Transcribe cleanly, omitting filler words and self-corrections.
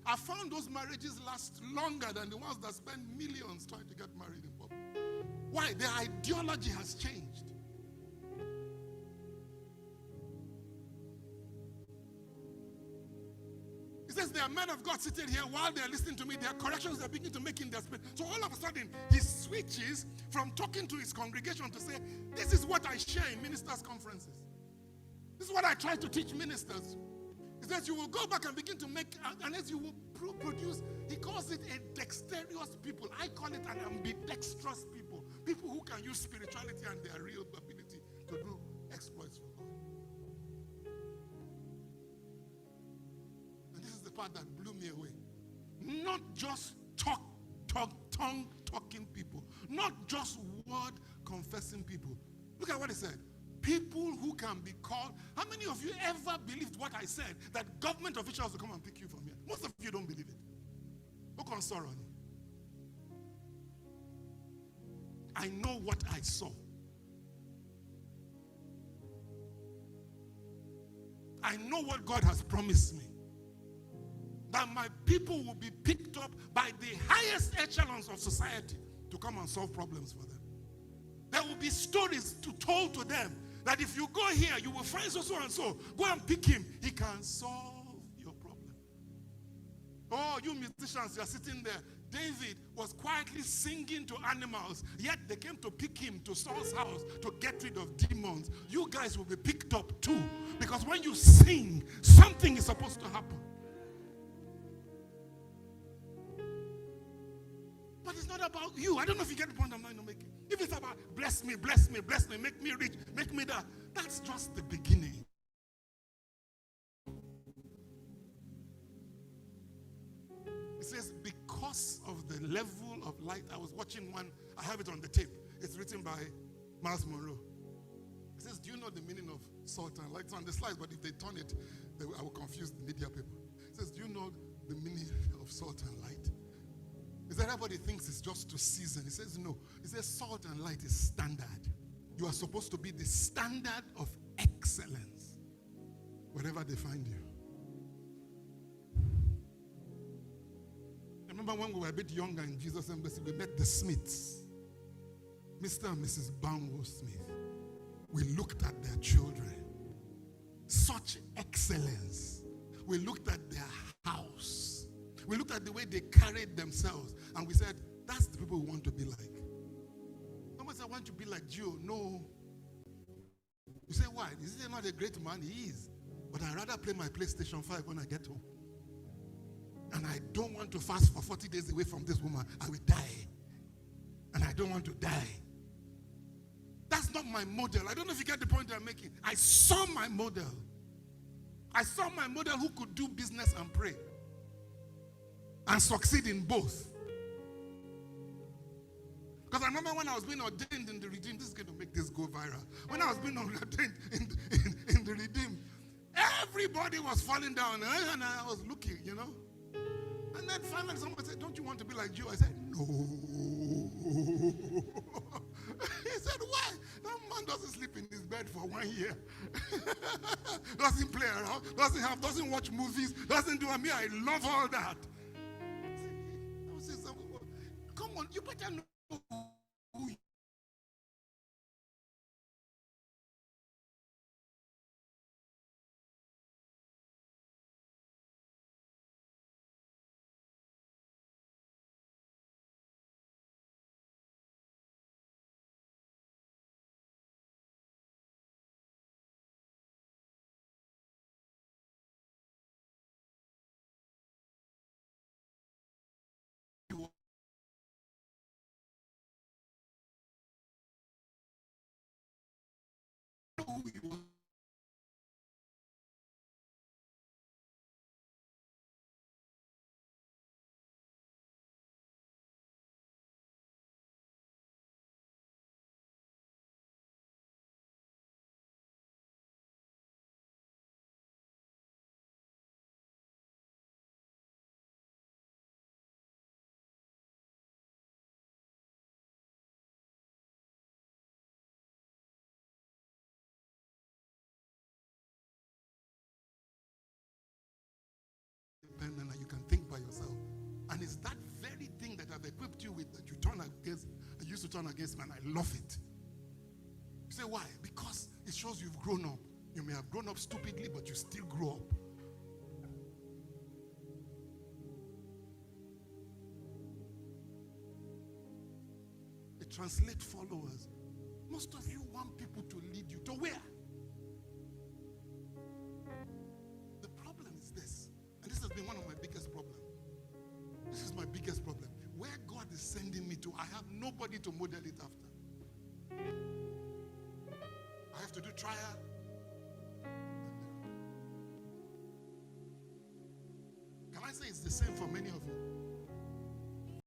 I found those marriages last longer than the ones that spend millions trying to get married in public. Why? Their ideology has changed. He says there are men of God sitting here while they're listening to me. There are corrections they're beginning to make in their spirit. So all of a sudden, he switches from talking to his congregation to say, this is what I share in ministers' conferences. This is what I try to teach ministers. He says you will go back and begin to make, unless you will produce, he calls it a dexterous people. I call it an ambidextrous people. People who can use spirituality and their real ability to do exploits for God. And this is the part that blew me away. Not just tongue-talking people. Not just word-confessing people. Look at what he said. People who can be called. How many of you ever believed what I said, that government officials will come and pick you from here? Most of you don't believe it. Who can sorrow you? I know what I saw. I know what God has promised me. That my people will be picked up by the highest echelons of society to come and solve problems for them. There will be stories told to them that if you go here, you will find so and so. Go and pick him. He can solve your problem. Oh, you musicians, you are sitting there. David was quietly singing to animals, yet they came to pick him to Saul's house to get rid of demons. You guys will be picked up too, because when you sing, something is supposed to happen. But it's not about you. I don't know if you get the point I'm trying to make. If it's about bless me, bless me, bless me, make me rich, make me that, that's just the beginning. It says, because of the level of light, I was watching one, I have it on the tape. It's written by Miles Monroe. It says, do you know the meaning of salt and light? It's on the slides, but if they turn it, I will confuse the media people. It says, do you know the meaning of salt and light? He said, everybody thinks it's just to season. He says, no. He says, salt and light is standard. You are supposed to be the standard of excellence wherever they find you. I remember when we were a bit younger in Jesus Embassy, we met the Smiths. Mr. and Mrs. Banwo Smith. We looked at their children. Such excellence. We looked at their house. We looked at the way they carried themselves, and we said, that's the people we want to be like. Nobody said, I want to be like Joe. No. You say, why? Is he not a great man? He is. But I'd rather play my PlayStation 5 when I get home. And I don't want to fast for 40 days away from this woman. I will die. And I don't want to die. That's not my model. I don't know if you get the point I'm making. I saw my model. I saw my model who could do business and pray. And succeed in both. Because I remember when I was being ordained in the Redeemed, this is going to make this go viral. When I was being ordained in the Redeemed, everybody was falling down, and I was looking, you know. And then finally someone said, don't you want to be like you? I said, no. He said, why? That man doesn't sleep in his bed for 1 year. Doesn't play around, doesn't watch movies, doesn't do me. I love all that. Come on, you better know who you are. And you can think by yourself. And it's that very thing that I've equipped you with that you turn against. I used to turn against me, and I love it. You say, why? Because it shows you've grown up. You may have grown up stupidly, but you still grow up. It translates followers. Most of you want people to lead you to where? The problem is this, and this has been one of my biggest problems. This is my biggest problem. Where God is sending me to, I have nobody to model it after. I have to do trial. Can I say it's the same for many of you?